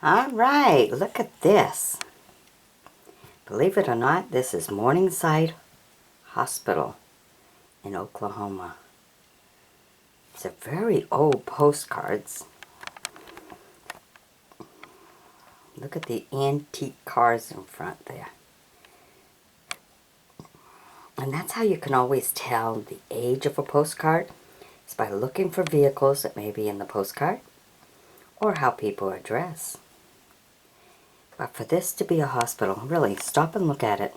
All right, look at this. Believe it or not, this is Morningside Hospital in Oklahoma. It's a very old postcards. Look at the antique cars in front there. And that's how you can always tell the age of a postcard. It's by looking for vehicles that may be in the postcard or how people are dressed. But for this to be a hospital, really, stop and look at it.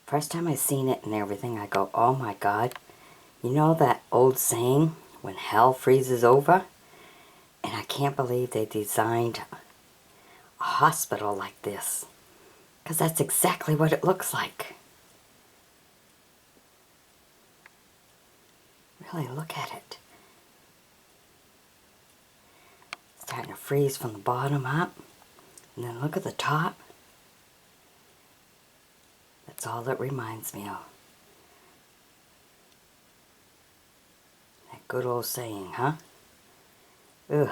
First time I seen it and everything, I go, oh my God. You know that old saying, when hell freezes over? And I can't believe they designed a hospital like this. Because that's exactly what it looks like. Really, look at it. It's starting to freeze from the bottom up. And then look at the top. That's all it reminds me of. That good old saying, huh? Ugh.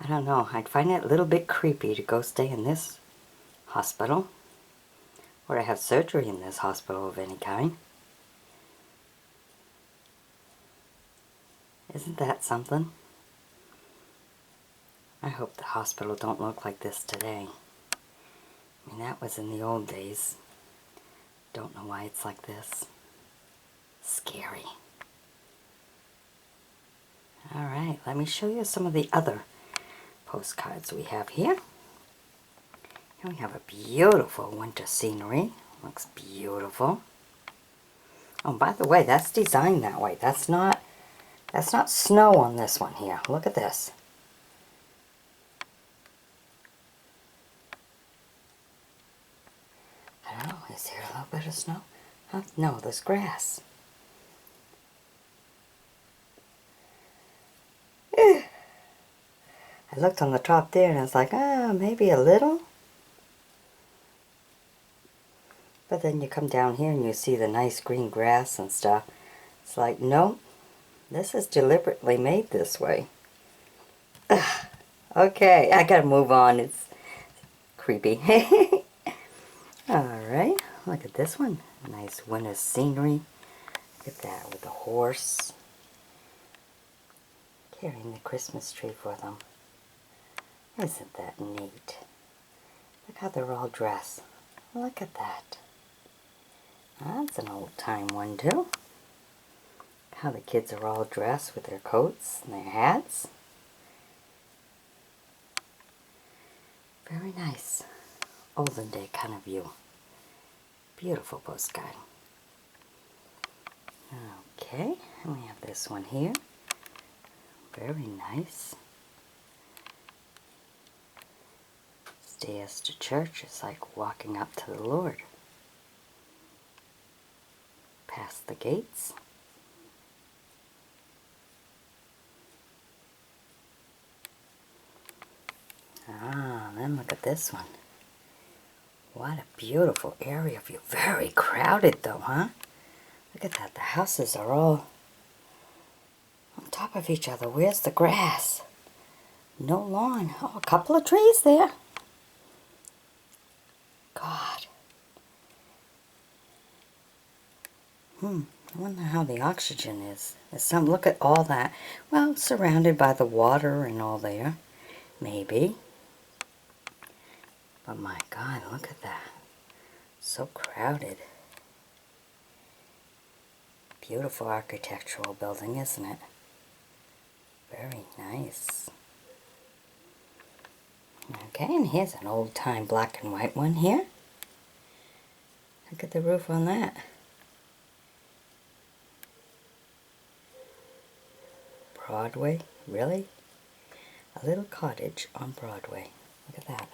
I don't know. I'd find it a little bit creepy to go stay in this hospital. Or to have surgery in this hospital of any kind. Isn't that something? I hope the hospital don't look like this today. I mean, that was in the old days. Don't know why it's like this. Scary. Alright, let me show you some of the other postcards we have here. Here we have a beautiful winter scenery. Looks beautiful. Oh, by the way, that's designed that way. That's not snow on this one here. Look at this. I don't know, is there a little bit of snow? Huh? No, there's grass. I looked on the top there and I was like, maybe a little. But then you come down here and you see the nice green grass and stuff. It's like, nope, this is deliberately made this way. Ugh. Okay, I gotta move on. It's creepy. Alright, look at this one. Nice winter scenery. Look at that with the horse. Carrying the Christmas tree for them. Isn't that neat? Look how they're all dressed. Look at that. That's an old time one too. How the kids are all dressed with their coats and their hats. Very nice. Olden day kind of view. Beautiful postcard. Okay, and we have this one here. Very nice. Stairs to church is like walking up to the Lord. Past the gates. Then look at this one. What a beautiful area view. Very crowded though, huh? Look at that. The houses are all on top of each other. Where's the grass? No lawn. Oh, a couple of trees there. God. I wonder how the oxygen is. Look at all that. Well, surrounded by the water and all there. Maybe. But my God, look at that. So crowded. Beautiful architectural building, isn't it? Very nice. Okay, and here's an old-time black and white one here. Look at the roof on that. Broadway? Really? A little cottage on Broadway. Look at that.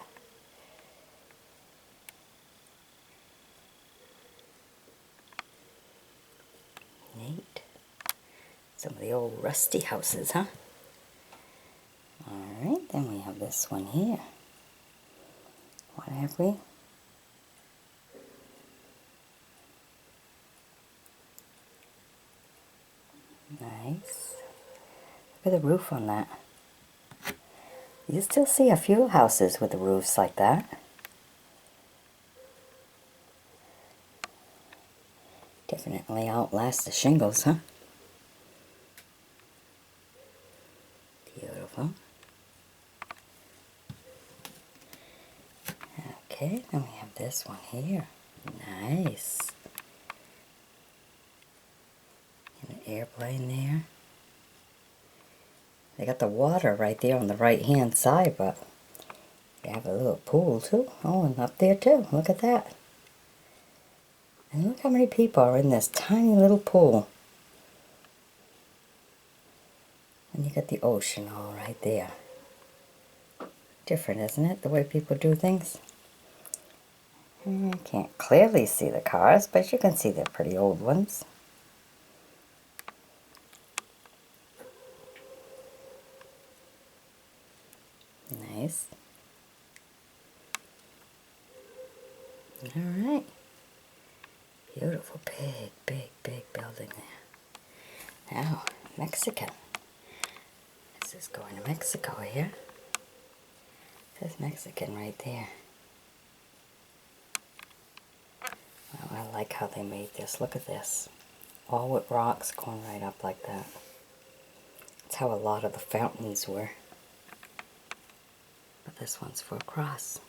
Neat. Some of the old rusty houses, huh? Alright, then we have this one here. What have we? Nice. Look at the roof on that. You still see a few houses with roofs like that. Definitely outlast the shingles, huh? Beautiful. Okay, then we have this one here. Nice. And an airplane there. They got the water right there on the right hand side, but they have a little pool too. Oh, and up there too. Look at that. And look how many people are in this tiny little pool. And you got the ocean all right there. Different, isn't it? The way people do things. I can't clearly see the cars, but you can see they're pretty old ones. Nice. All right. Beautiful, big, big, big building there. Now, Mexican. This is going to Mexico here. It says Mexican right there. Well, I like how they made this. Look at this. All with rocks going right up like that. That's how a lot of the fountains were. But this one's for a cross.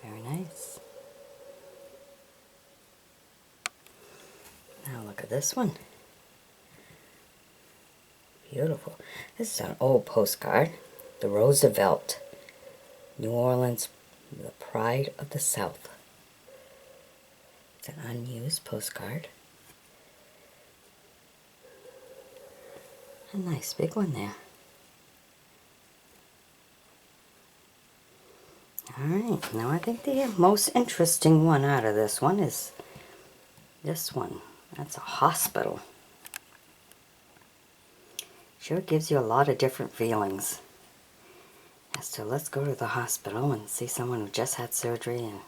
Very nice. Now look at this one. Beautiful. This is an old postcard. The Roosevelt. New Orleans, the pride of the South. It's an unused postcard. A nice big one there. Alright, now I think the most interesting one out of this one is this one. That's a hospital. Sure gives you a lot of different feelings. As to let's go to the hospital and see someone who just had surgery and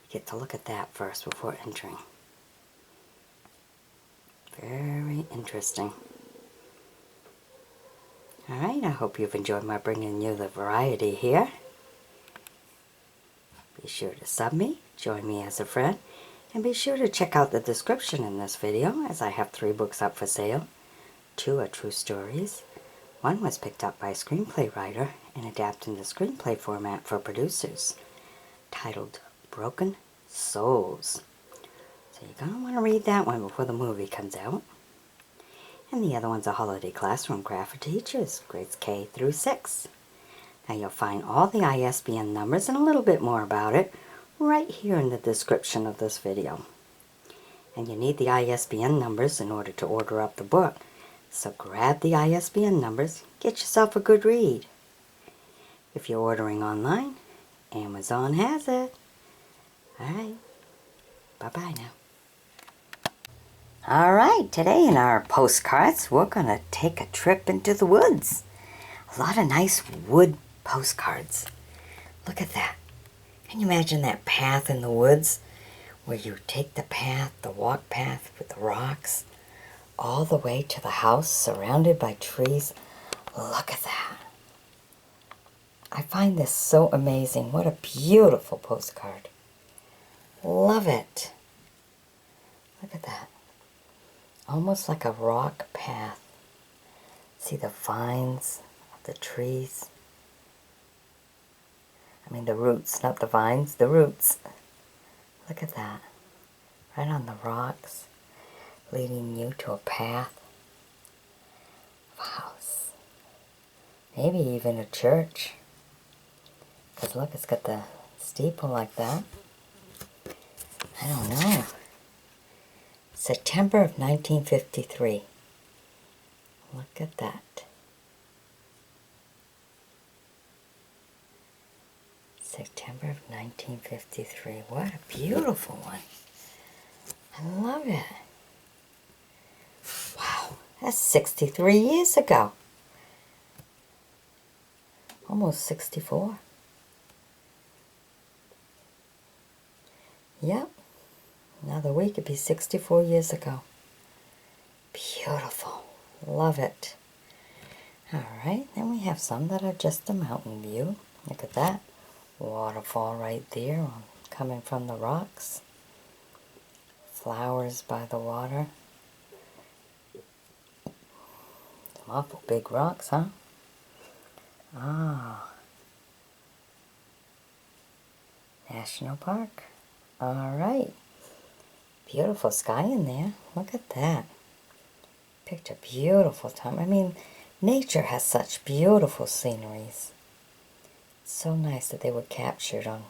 get to look at that first before entering. Very interesting. Alright, I hope you've enjoyed my bringing you the variety here. Be sure to sub me, join me as a friend, and be sure to check out the description in this video as I have 3 books up for sale. 2 are true stories. 1 was picked up by a screenplay writer and adapted into screenplay format for producers, titled Broken Souls. So you're going to want to read that one before the movie comes out. And the other one's a holiday classroom craft for teachers, grades K through 6. Now you'll find all the ISBN numbers and a little bit more about it right here in the description of this video. And you need the ISBN numbers in order to order up the book. So grab the ISBN numbers, get yourself a good read. If you're ordering online, Amazon has it. Alright, bye-bye now. Alright, today in our postcards, we're going to take a trip into the woods. A lot of nice wood postcards. Look at that. Can you imagine that path in the woods where you take the path, the walk path with the rocks, all the way to the house surrounded by trees? Look at that. I find this so amazing. What a beautiful postcard. Love it. Look at that. Almost like a rock path. See the vines of the trees. I mean the roots, not the vines, the roots. Look at that. Right on the rocks, leading you to a path of a house. Maybe even a church. Because look, it's got the steeple like that. I don't know. September of 1953. Look at that. September of 1953. What a beautiful one. I love it. Wow, that's 63 years ago. Almost 64. Yep. Another week, it'd be 64 years ago. Beautiful. Love it. Alright, then we have some that are just a mountain view. Look at that. Waterfall right there coming from the rocks. Flowers by the water. Some awful big rocks, huh? Ah. National Park. Alright. Beautiful sky in there. Look at that. Picked a beautiful time. I mean, nature has such beautiful sceneries. It's so nice that they were captured on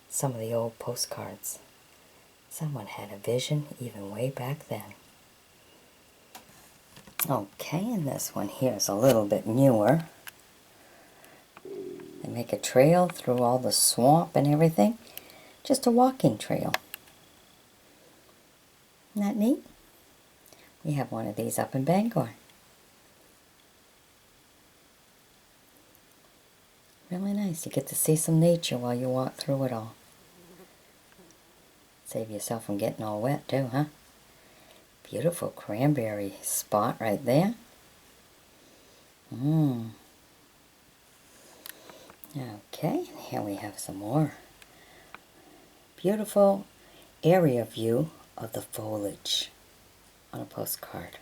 some of the old postcards. Someone had a vision even way back then. Okay, and this one here is a little bit newer. They make a trail through all the swamp and everything. Just a walking trail. Isn't that neat? We have one of these up in Bangor. Really nice. You get to see some nature while you walk through it all. Save yourself from getting all wet too, huh? Beautiful cranberry spot right there. Okay, and here we have some more. Beautiful area view of the foliage on a postcard.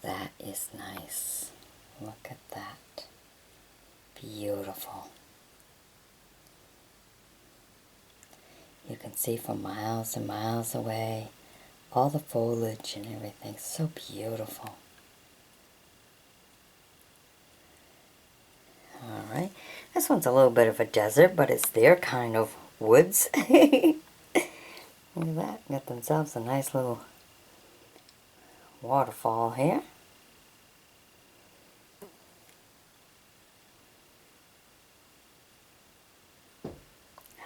That is nice. Look at that. Beautiful. You can see from miles and miles away all the foliage and everything. So beautiful. Alright, this one's a little bit of a desert, but it's their kind of woods. Look at that. Got themselves a nice little waterfall here.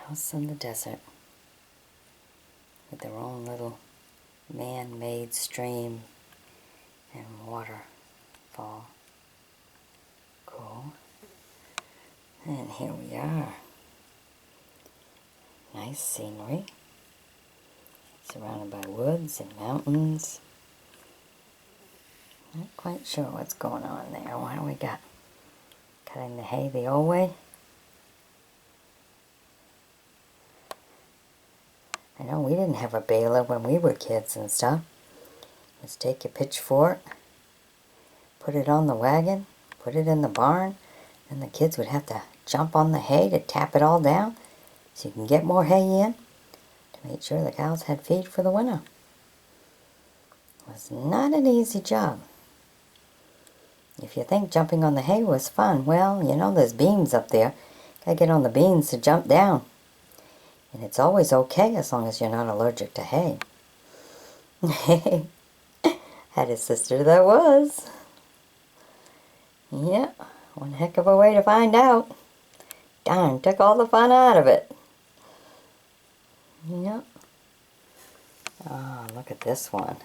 House in the desert with their own little man-made stream and waterfall. Cool. And here we are. Nice scenery. Surrounded by woods and mountains. Not quite sure what's going on there. What do we got? Cutting the hay the old way? I know we didn't have a baler when we were kids and stuff. Just take your pitchfork, put it on the wagon, put it in the barn, and the kids would have to jump on the hay to tap it all down so you can get more hay in to make sure the cows had feed for the winter. It was not an easy job. If you think jumping on the hay was fun, well, you know there's beams up there. Gotta get on the beams to jump down. And it's always okay as long as you're not allergic to hay. Had a sister that was. Yeah, one heck of a way to find out. Darn, took all the fun out of it. Yep. Oh, look at this one.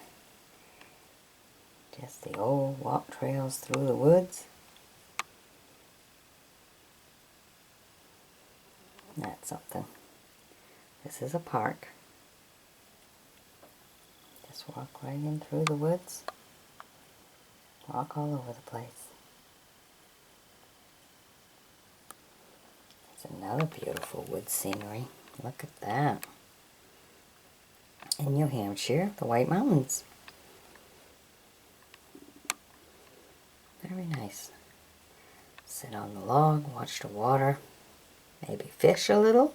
Just the old walk trails through the woods. That's something. This is a park. Just walk right in through the woods. Walk all over the place. It's another beautiful wood scenery. Look at that. In New Hampshire, the White Mountains. Very nice. Sit on the log, watch the water, maybe fish a little.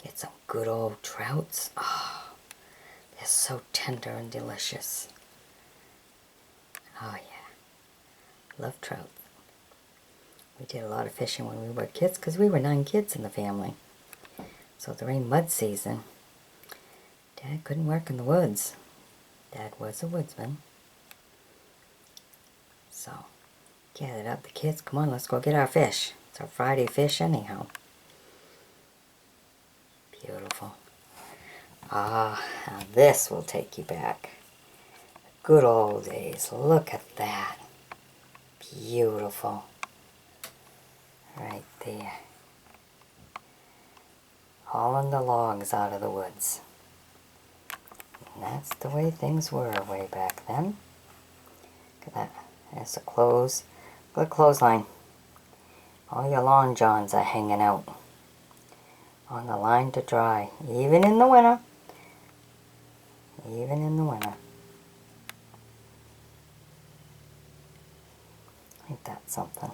Get some good old trouts. Oh, they're so tender and delicious. Oh yeah, love trout. We did a lot of fishing when we were kids because we were 9 kids in the family. So during mud season, Dad couldn't work in the woods. Dad was a woodsman. So, gathered up the kids. Come on, let's go get our fish. It's our Friday fish anyhow. Beautiful. Ah, now this will take you back. The good old days. Look at that. Beautiful. Right there. Hauling the logs out of the woods. And that's the way things were way back then. Look at that. There's the clothes. Good clothesline. All your lawn johns are hanging out on the line to dry, even in the winter. Even in the winter. Ain't that something?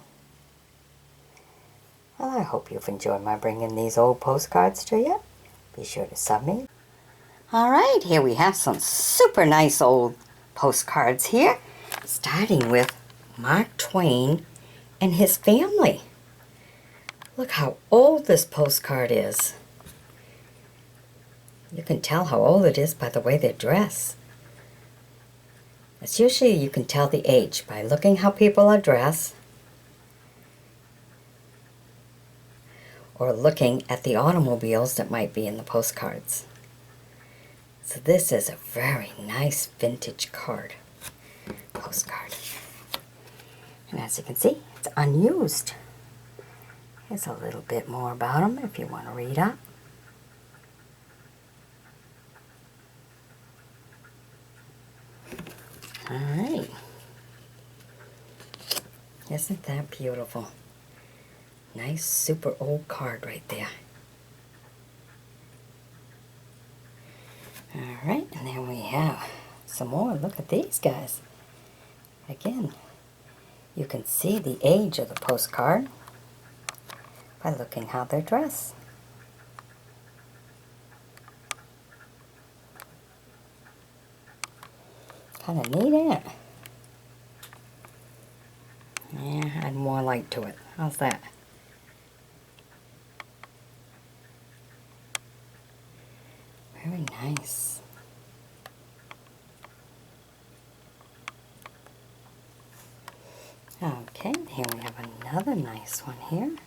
Well, I hope you've enjoyed my bringing these old postcards to you. Be sure to sub me. Alright, here we have some super nice old postcards here. Starting with Mark Twain and his family. Look how old this postcard is. You can tell how old it is by the way they dress. It's usually you can tell the age by looking how people are dressed or looking at the automobiles that might be in the postcards. So this is a very nice vintage postcard. And as you can see, it's unused. Here's a little bit more about them if you want to read up. Alright. Isn't that beautiful? Nice super old card right there. Alright, and then we have some more. Look at these guys. Again, you can see the age of the postcard by looking how they're dressed. Kind of neat, ain't it? Yeah, add more light to it. How's that? Very nice. Okay, here we have another nice one here.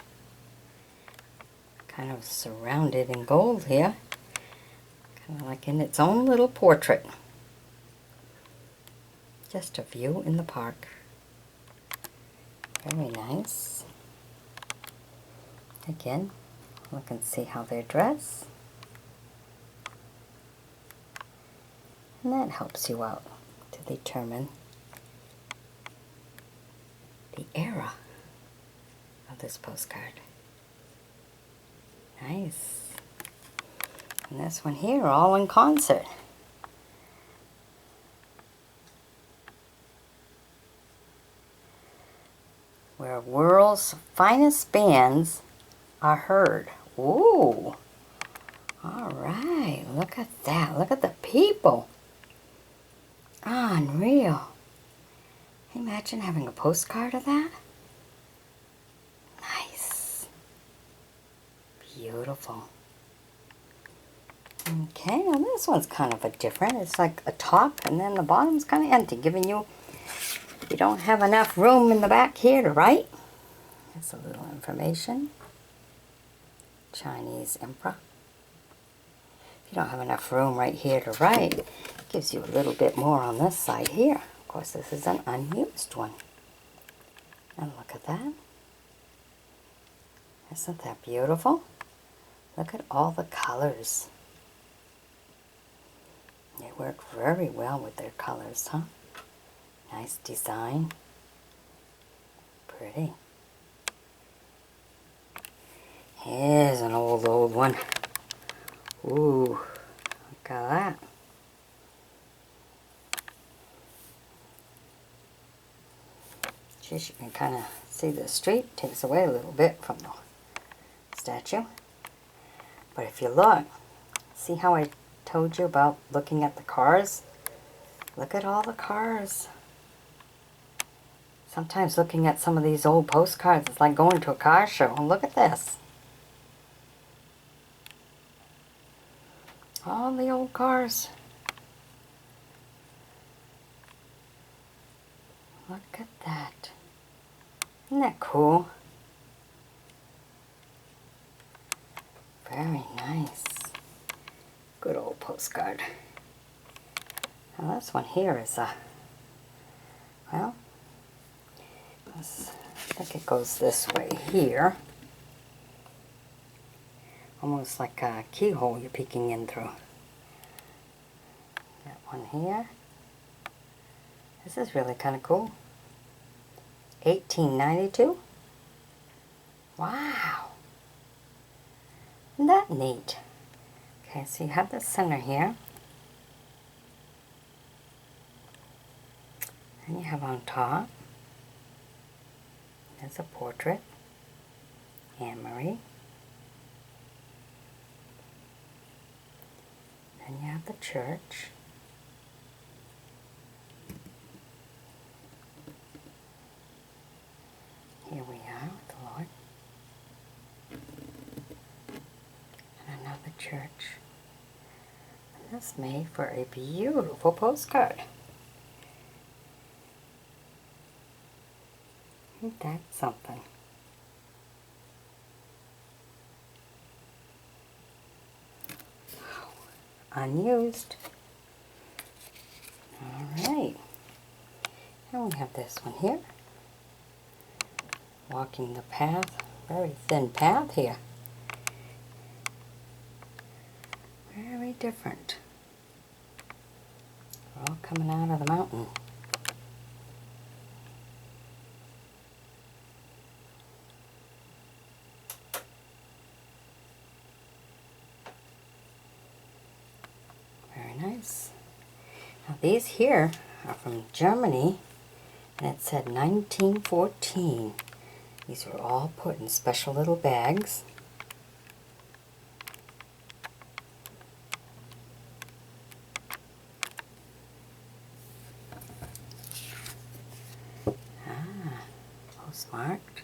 Kind of surrounded in gold here. Kind of like in its own little portrait. Just a view in the park. Very nice. Again, look and see how they're dressed. And that helps you out to determine the era of this postcard. Nice. And this one here, all in concert. Where world's finest bands are heard. Ooh. Alright, look at that. Look at the people. Unreal. Can you imagine having a postcard of that? Nice. Beautiful. Okay, now this one's kind of a different. It's like a top and then the bottom's kind of empty, giving you don't have enough room in the back here to write. That's a little information. Chinese emperor. If you don't have enough room right here to write, it gives you a little bit more on this side here. Of course, this is an unused one. And look at that. Isn't that beautiful? Look at all the colors. They work very well with their colors, huh? Nice design. Pretty. Here's an old one. Ooh, look at that. Just you can kind of see the street. Takes away a little bit from the statue. But if you look, see how I told you about looking at the cars? Look at all the cars. Sometimes looking at some of these old postcards is like going to a car show. And look at this. All the old cars. Look at that. Isn't that cool? Very nice. Good old postcard. Now this one here is well, I think it goes this way here. Almost like a keyhole you're peeking in through. That one here. This is really kind of cool. 1892. Wow. Isn't that neat? Okay, so you have the center here. And you have on top, there's a portrait, Anne-Marie. Then you have the church. Here we are with the Lord. And another church. And this made for a beautiful postcard. Isn't that something? Unused. Alright. And we have this one here. Walking the path. Very thin path here. Very different. We're all coming out of the mountain. Very nice. Now these here are from Germany, and it said 1914. These were all put in special little bags. Ah, postmarked.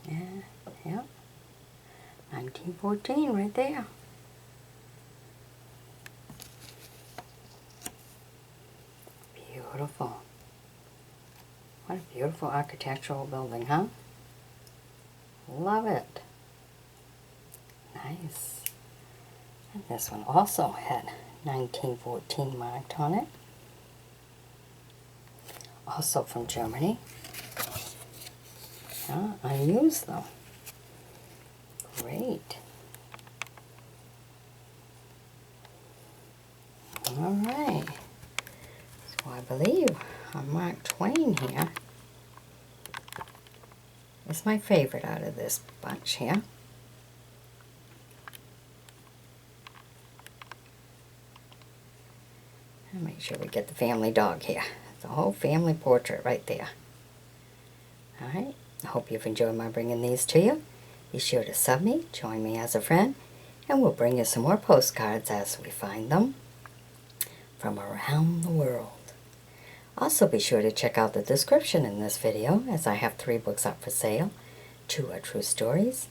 Yeah, yep. 1914 right there. Beautiful. What a beautiful architectural building, huh? Love it. Nice. And this one also had 1914 marked on it. Also from Germany. Unused though. Great. Alright. So I believe Mark Twain here is my favorite out of this bunch here. I'll make sure we get the family dog here. It's a whole family portrait right there. Alright, I hope you've enjoyed my bringing these to you. Be sure to sub me, join me as a friend, and we'll bring you some more postcards as we find them from around the world. Also be sure to check out the description in this video, as I have 3 books up for sale. 2 are true stories.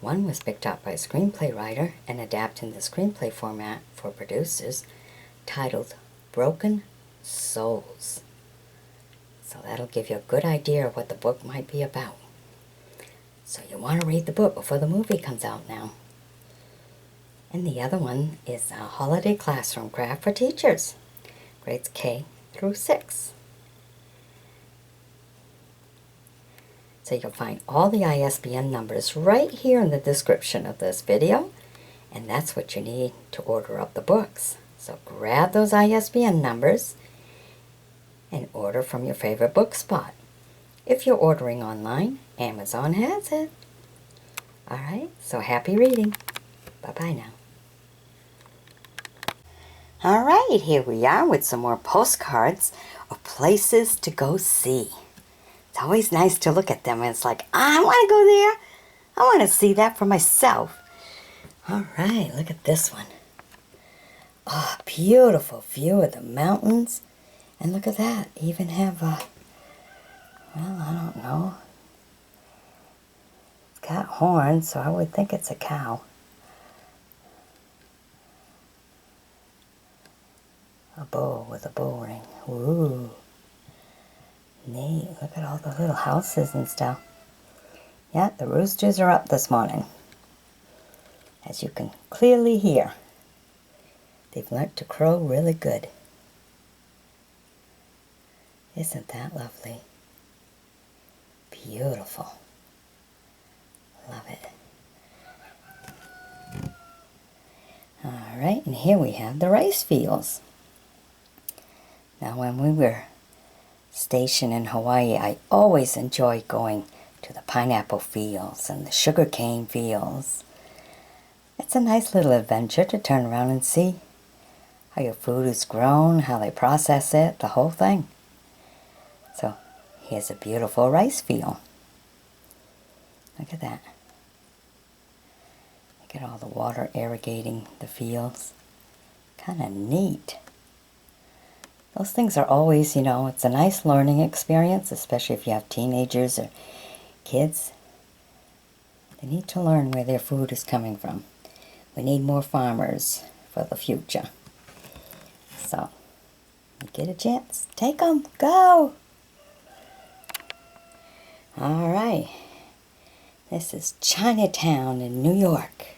1 was picked up by a screenplay writer and adapted in the screenplay format for producers, titled Broken Souls. So that'll give you a good idea of what the book might be about. So you want to read the book before the movie comes out now. And the other one is a holiday classroom craft for teachers, grades K through 6. So you'll find all the ISBN numbers right here in the description of this video, and that's what you need to order up the books. So grab those ISBN numbers and order from your favorite book spot. If you're ordering online, Amazon has it. Alright, so happy reading. Bye-bye now. Alright, here we are with some more postcards of places to go see. It's always nice to look at them and it's like, I want to go there. I want to see that for myself. Alright, look at this one. Oh, beautiful view of the mountains. And look at that, even have a, well, I don't know. It's got horns, so I would think it's a cow. A bow with a bow ring. Ooh. Neat. Look at all the little houses and stuff. Yeah, the roosters are up this morning. As you can clearly hear. They've learnt to crow really good. Isn't that lovely? Beautiful. Love it. All Alright, and here we have the rice fields. Now when we were stationed in Hawaii, I always enjoyed going to the pineapple fields and the sugarcane fields. It's a nice little adventure to turn around and see how your food is grown, how they process it, the whole thing. So here's a beautiful rice field. Look at that. Look at all the water irrigating the fields. Kind of neat. Those things are always, you know, it's a nice learning experience, especially if you have teenagers or kids. They need to learn where their food is coming from. We need more farmers for the future. So, you get a chance, take them, go! Alright, this is Chinatown in New York.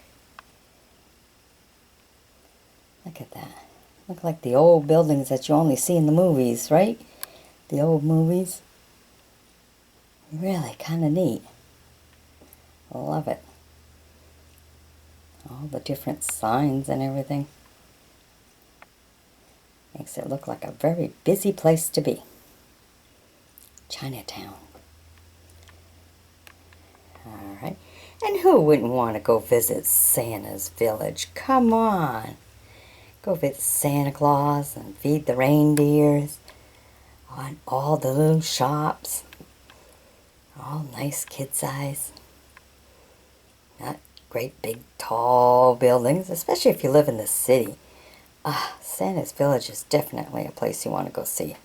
Look at that. Look like the old buildings that you only see in the movies, right? The old movies. Really kind of neat. Love it. All the different signs and everything. Makes it look like a very busy place to be. Chinatown. Alright. And who wouldn't want to go visit Santa's village? Come on. Go visit Santa Claus and feed the reindeers. On all the little shops. All nice kid size. Not great big tall buildings, especially if you live in the city. Santa's village is definitely a place you want to go see.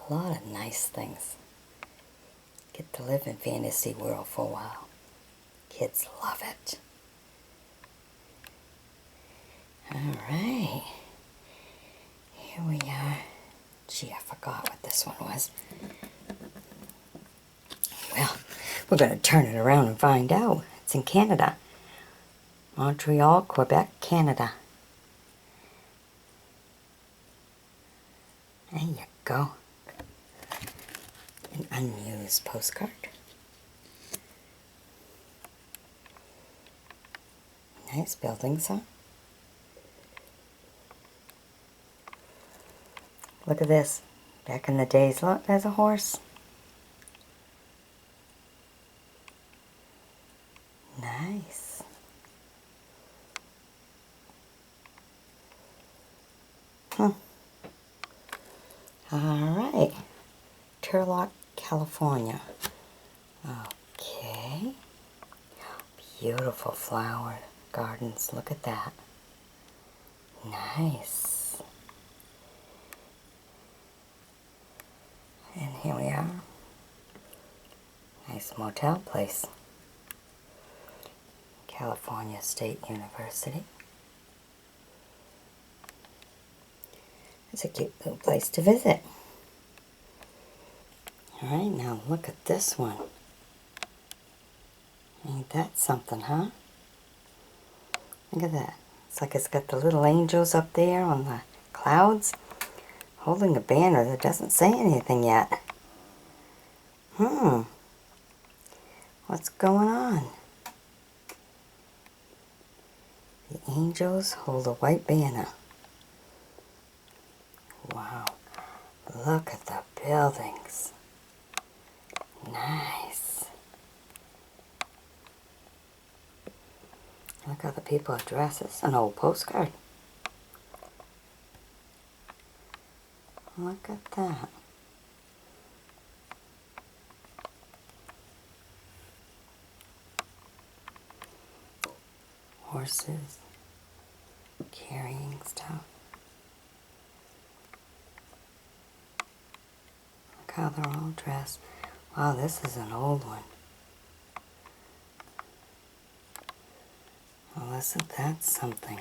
A lot of nice things. Get to live in fantasy world for a while. Kids love it. Alright. Here we are. Gee, I forgot what this one was. Well, we're going to turn it around and find out. It's in Canada. Montreal, Quebec, Canada. There you go. An unused postcard. Nice buildings, huh? Look at this. Back in the days, look, there's a horse. Nice. Alright. Turlock, California. Okay. Beautiful flower gardens. Look at that. Nice. And here we are. Nice motel place. California State University. It's a cute little place to visit. Alright, now look at this one. Ain't that something, huh? Look at that. It's like it's got the little angels up there on the clouds holding a banner that doesn't say anything yet. What's going on? The angels hold a white banner. Wow. Look at the buildings. Nice. Look how the people are dressed. It's an old postcard. Look at that. Horses carrying stuff. Look how they're all dressed. Wow, this is an old one. Well, isn't that something?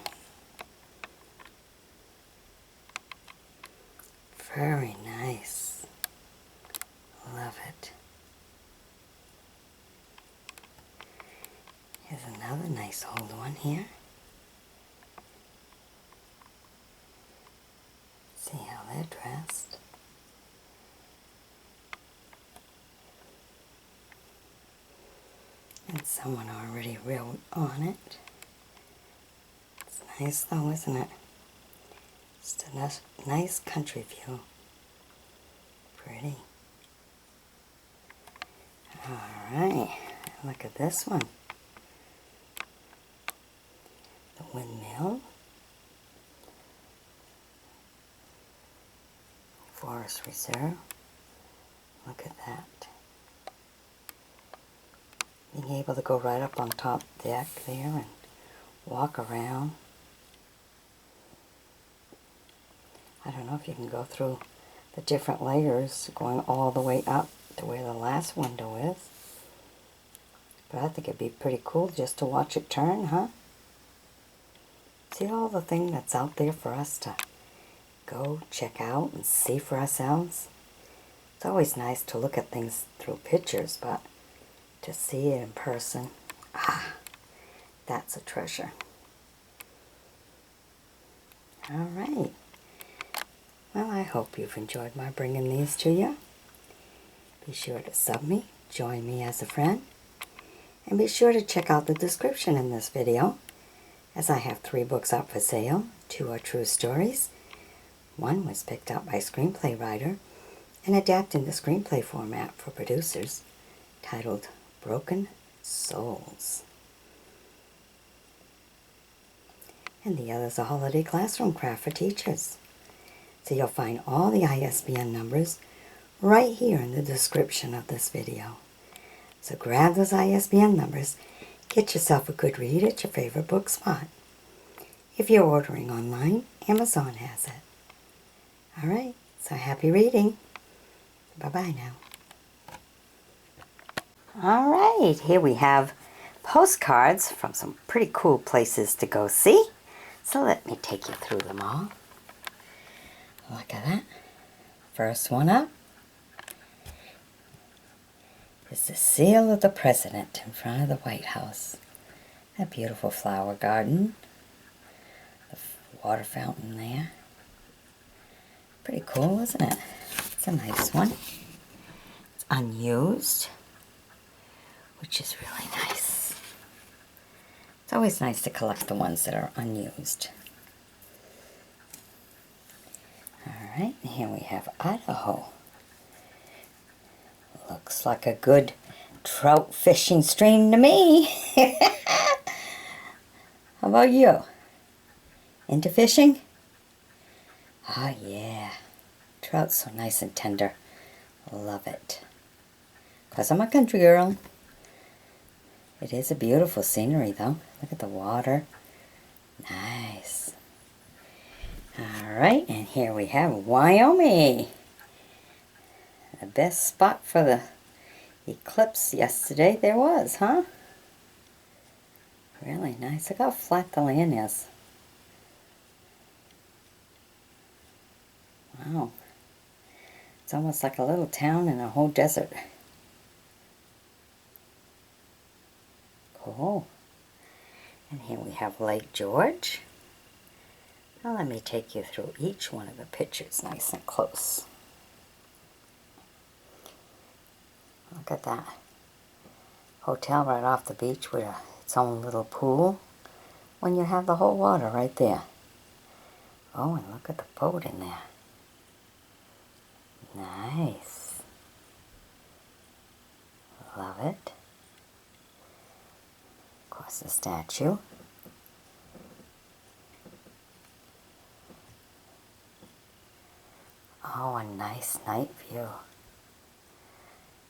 Very nice. Love it. Here's another nice old one here. See how they're dressed. And someone already wrote on it. It's Nice though, isn't it? Just a nice country view. Pretty. Alright, look at this one. The windmill. Forest Reserve. Look at that. Being able to go right up on top deck there and walk around. I don't know if you can go through the different layers going all the way up to where the last window is. But I think it'd be pretty cool just to watch it turn, huh? See all the thing that's out there for us to go check out and see for ourselves? It's always nice to look at things through pictures, but to see it in person, that's a treasure. All right. Well, I hope you've enjoyed my bringing these to you. Be sure to sub me, join me as a friend, and be sure to check out the description in this video, as I have 3 books up for sale. 2 are true stories. 1 was picked up by a screenplay writer and adapted into screenplay format for producers, titled Broken Souls. And the other is a holiday classroom craft for teachers. So you'll find all the ISBN numbers right here in the description of this video. So grab those ISBN numbers, get yourself a good read at your favorite book spot. If you're ordering online, Amazon has it. Alright, so happy reading. Bye-bye now. Alright, here we have postcards from some pretty cool places to go see. So let me take you through them all. Look at that. First one up is the seal of the president in front of the White House. That beautiful flower garden. The water fountain there. Pretty cool, isn't it? It's a nice one. It's unused, which is really nice. It's always nice to collect the ones that are unused. Alright, here we have Idaho. Looks like a good trout fishing stream to me. How about you? Into fishing? Oh yeah. Trout's so nice and tender. Love it. 'Cause I'm a country girl. It is a beautiful scenery though. Look at the water. Nice. Alright, and here we have Wyoming. The best spot for the eclipse yesterday there was, huh? Really nice. Look how flat the land is. Wow. It's almost like a little town in a whole desert. Cool. And here we have Lake George. Now let me take you through each one of the pictures nice and close. Look at that. Hotel right off the beach with its own little pool when you have the whole water right there. Oh, and look at the boat in there. Nice. Love it. Of course, the statue. Oh, a nice night view.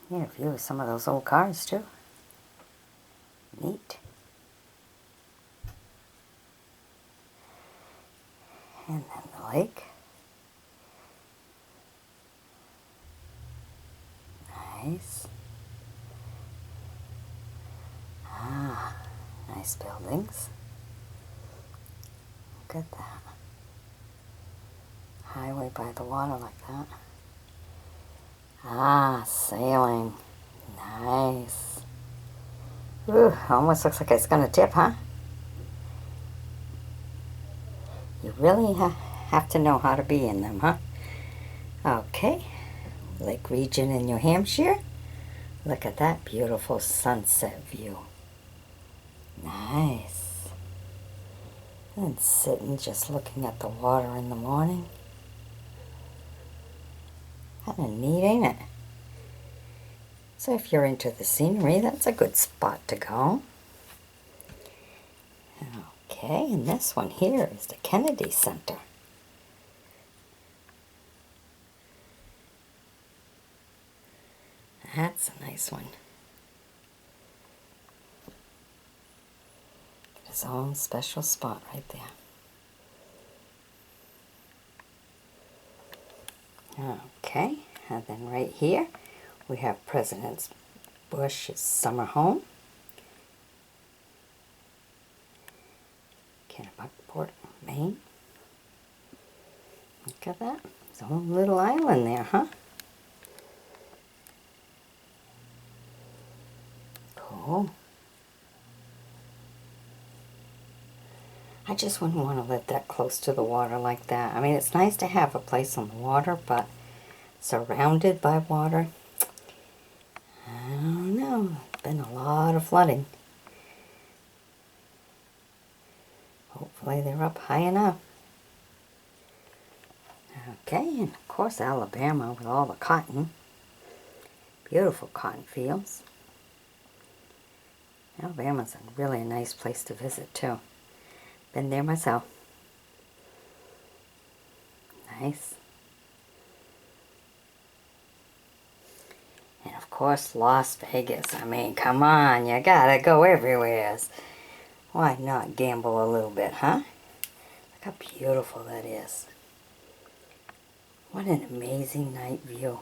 Get a view of some of those old cars, too. Neat. And then the lake. Nice. Ah, nice buildings. Look at that. Highway by the water like that. Ah, sailing. Nice. Ooh, almost looks like it's going to tip, huh? You really have to know how to be in them, huh? Okay. Lake Region in New Hampshire. Look at that beautiful sunset view. Nice. And sitting just looking at the water in the morning. Kind of neat, ain't it? So if you're into the scenery, that's a good spot to go. Okay, and this one here is the Kennedy Center. That's a nice one. His own special spot right there. Okay, and then right here we have President Bush's summer home. Kennebunkport, Maine. Look at that. His own little island there, huh? Cool. I just wouldn't want to live that close to the water like that. I mean, it's nice to have a place on the water, but surrounded by water, I don't know. There's been a lot of flooding. Hopefully they're up high enough. Okay, and of course Alabama with all the cotton. Beautiful cotton fields. Alabama's really a nice place to visit too. Been there myself. Nice. And of course Las Vegas. I mean, come on, you gotta go everywhere. Why not gamble a little bit, huh? Look how beautiful that is. What an amazing night view.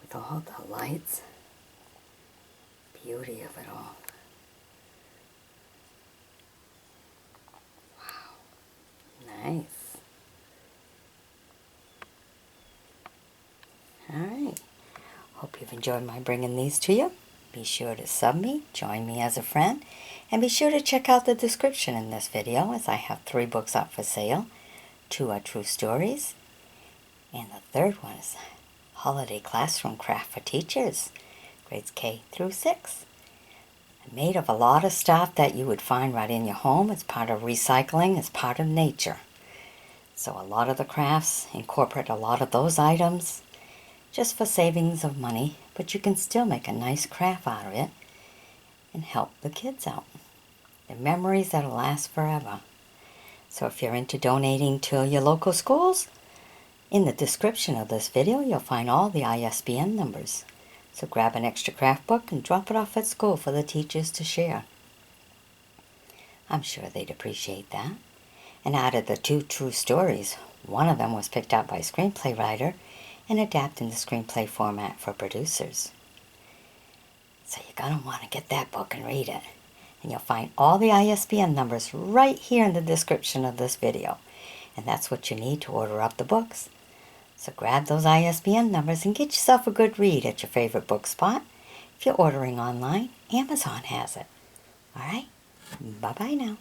With all the lights. Beauty of it all. Nice. Alright. Hope you've enjoyed my bringing these to you. Be sure to sub me, join me as a friend, and be sure to check out the description in this video as I have 3 books up for sale. 2 are true stories, and the third one is Holiday Classroom Craft for Teachers, grades K through 6. Made of a lot of stuff that you would find right in your home. It's part of recycling, it's part of nature. So a lot of the crafts incorporate a lot of those items just for savings of money, but you can still make a nice craft out of it and help the kids out. They're memories that'll last forever. So if you're into donating to your local schools, in the description of this video you'll find all the ISBN numbers. So grab an extra craft book and drop it off at school for the teachers to share. I'm sure they'd appreciate that. And out of the 2 true stories, one of them was picked out by a screenplay writer and adapted in the screenplay format for producers. So you're going to want to get that book and read it. And you'll find all the ISBN numbers right here in the description of this video. And that's what you need to order up the books. So grab those ISBN numbers and get yourself a good read at your favorite book spot. If you're ordering online, Amazon has it. Alright? Bye-bye now.